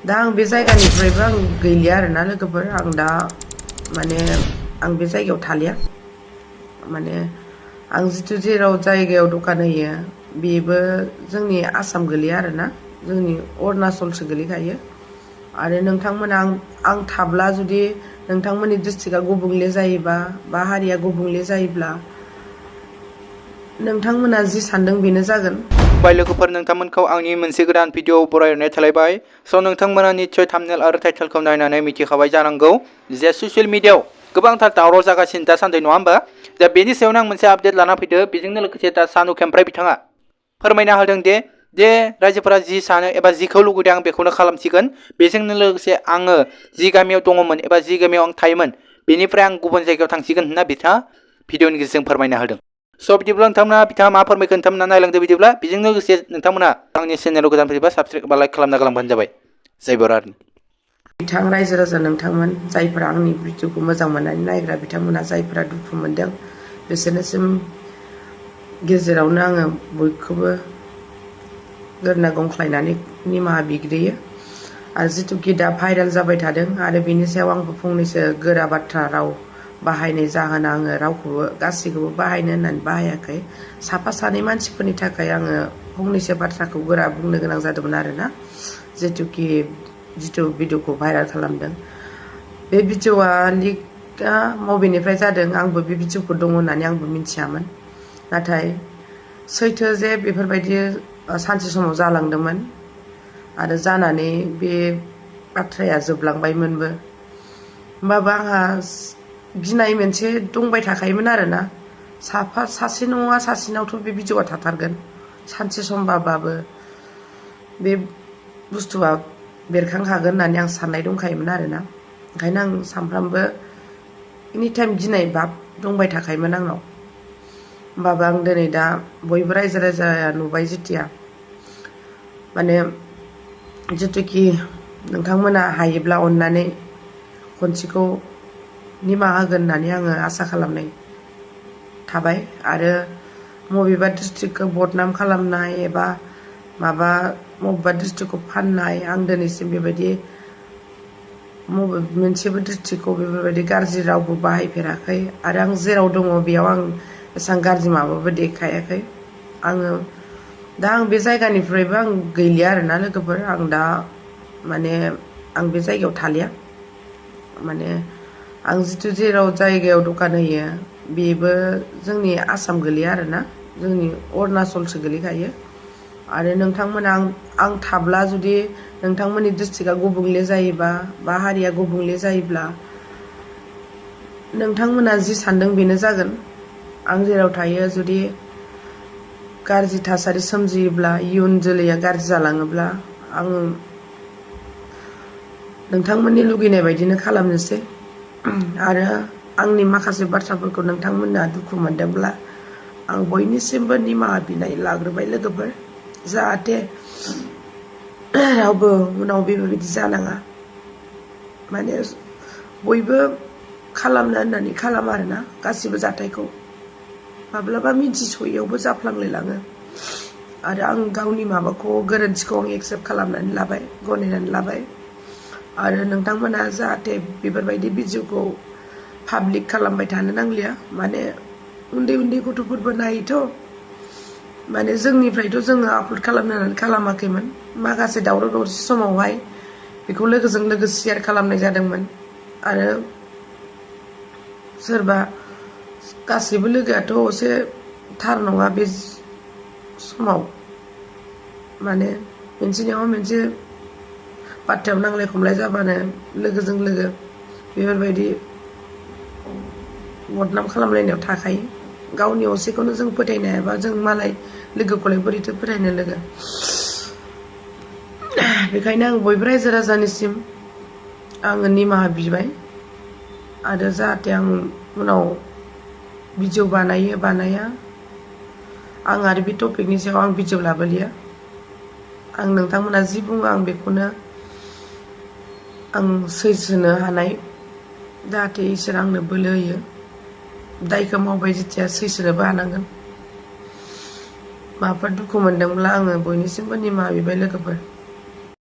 दा आं बे जायगानिफ्रायबो आं गैलिया आरोना लोगोफोर आं दा माने आं बे जायगायाव थालिया माने आं जितु जेराव जायगायाव दखान होयो बेबो जोंनि आसाम गोलैया आरोना जोंनि अरुणाचलसो गोलैखायो आरो नोंथांमोना आं थाब्ला जुदि नोंथांमोननि डिस्ट्रिक्टआ गुबुंले जायोबा बा हारिया गुबुंले जायोब्ला नोंथांमोना जि सानदों बेनो जागोन। बाय लोगोफोर नोंथांमोनखौ आंनि मोनसे गोदान भिडिअ बरायनाय थालायबाय स' नोंथांमोना निस्सय थाम्बनेल आरो टाइटेलखौ नायनानै मिथिखाबाय जानांगौ जे ससियेल मिडियायाव गोबांथार दावराव जागासिनो दासान्दि नङा होमबा दा बेनि सायावनो आं मोनसे आपडेट लाना फैदो बेजोंनो लोगोसे दा सानु खेम्प्राइ बिथाङा फोरमायना होदों जे रायजोफोरा जि सानो एबा जिखौ लुगैदों आं बेखौनो खालामसिगोन बेजोंनो लोगोसे आङो जि गामियाव दङमोन एबा जि गामियाव आं थायोमोन बेनिफ्राय आं गुबुन जायगायाव थांसिगोन होनना बिथाङा भिडिअनि गेजेरजों फोरमायना होदों। स' बिदिब्ला नोंथांमोना बिथाङा मा फोरमायखो नोंथांमोना नायलांदो बिदिब्ला बेजों लोगोसे नोंथांमोना आंनि चेनेलाव गोदान फैबा साबसक्राइब बा लाइक खालामना गालांबानो जाबाय। जय बरानि बिथां रायजो राजा नोंथांमोन जायफोरा आंनि भिडिअखौ मोजां मोननानै नायग्रा बिथांमोना जायफोरा दुखु मोनदों बिसोरनिसिम गेजेरावनो आङो बयखौबो गोरना गंख्लायनानै निमाहा बिग्रोयो आरो जिथुखि दा भाइरेल जाबाय थादों आरो बेनि सायाव आंबो फंनैसो गोरा बाथ्रा राव बाहायनाय जाहोना आङो रावखौबो गासैखौबो बाहायनो होननानै बाहायाखै साफा सानै मानसिफोरनि थाखाय आङो फंनैसो बाथ्राखौ गोरा बुंनो गोनां जादोंमोन आरोना जिथु भिडिअखौ भाइरेल खालामदों बे भिडिअआ लिकआ मबेनिफ्राय जादों आंबो बे भिडिअखौ दङ होननानै आंबो मिथियामोन नाथाय सैथो जे बेफोरबायदि सानसे समाव जालांदोंमोन आरो जानानै बे बाथ्राया जोबलांबायमोनबो होमबाबो आंहा गिनाय मोनसे दंबाय थाखायोमोन आरोना सासे नङा सासेनावथ' बे भिडिअआ थाथारगोन सानसे समबाबो बे बुस्थुआ बेरखांखागोन होननानै आं साननाय दंखायोमोन आरोना ओंखायनो आं सानफ्रामबो एनिटाइम गिनाय भाब दंबाय थाखायोमोन आंनाव होमबाबो आं दिनै दा बयबो रायजो राजाया नुबाय जेथिया माने जिथुखि नोंथांमोना हायोब्ला अननानै खनसेखौ निमाहा होगोन होननानै आङो आसा खालामनाय थाबाय आरो बबेबा डिस्ट्रिक्टखौ बदनाम खालामनाय एबा बबेबा डिस्ट्रिक्टखौ फाननाय आं दिनैसिम बेबायदि मोनसेबो डिस्ट्रिक्टखौ बेफोरबायदि गाज्रि रावबो बाहायफेराखै आरो आं जेराव दङ बेयाव आं एसेबां गाज्रि माबाबो देखायाखै दा आं बे जायगानिफ्रायबो आं गैलिया आरोना लोगोफोर आं दा माने आं बे जायगायाव थालिया माने आं जितु जेराव जायगायाव दखान होयो बेबो जोंनि आसाम गोलैया आरोना जोंनि अरुणाचलसो गोलैखायो आरो नोंथांमोना आं थाब्ला जुदि नोंथांमोननि डिस्ट्रिक्टआ गुबुंले जायोबा बा हारिया गुबुंले जायोब्ला नोंथांमोना जि सानदों बेनो जागोन। आं जेराव थायो जुदि गाज्रि थासारि सोमजियोब्ला इयुन जोलैया गाज्रि जालाङोब्ला आङो नोंथांमोननि लुगैनाय बायदिनो खालामनोसै आरो आंनि माखासे बाथ्राफोरखौ नोंथांमोना दुखु मोनदोंब्ला आं बयनिसिमबो निमाहा बिनाय लाग्रोबाय लोगोफोर जाहाथे रावबो उनाव बेबायदि जानाङा माने बयबो खालामनो होननानै खालामा आरोना गासिबो जाथायखौ माब्लाबा मिथिस'यैयावबो जाफ्लांलायलाङो आरो आं गावनि माबाखौ गोरोन्थिखौ आं एक्सेप्ट खालामनानै लाबाय गनायनानै लाबाय आरो नोंथांमोना जाहाथे बेफोरबायदि भिडिअखौ पाब्लिक खालामबाय थानो नांलिया माने उन्दै उन्दै गथ'फोरबो नायोथ' माने जोंनिफ्रायथ' जोङो आपल'ड खालामनो होननानै खालामाखैमोन माखासे दावराव दावसि समावहाय बेखौ लोगोजों लोगो शेयार खालामनाय जादोंमोन आरो सोरबा गासैबो लोगोआथ' एसे थार नङा बे समाव माने मोनसे नङा मोनसे बाथ्रायाव नांलाय खमलाय जाबानो लोगोजों लोगो बेफोरबायदि बदनाम खालामलायनायाव थाखायो गावनि असेखौनो जों फोथायनो हायाबा जों मालाय लोगोखौलाय बोरैथो फोथायनो लोगो बेखायनो आं बयबो रायजो राजानिसिम आङो निमाहा बिबाय आरो जाहाथे आं उनाव भिडिअ बानाया आं आरो बे टपिकनि सायाव आं भिडिअ लाबोलिया आं नोंथांमोना जि बुङो आं बेखौनो आं सैसोनो हानाय जाहाथे इसोर आंनो बोलो होयो दायखौ मावबाय जेथिया सैसोनोबो हानांगोन माबाफोर दुखु मोनदोंब्ला आङो बयनिसिमबो निमाहा बिबाय लोगोफोर।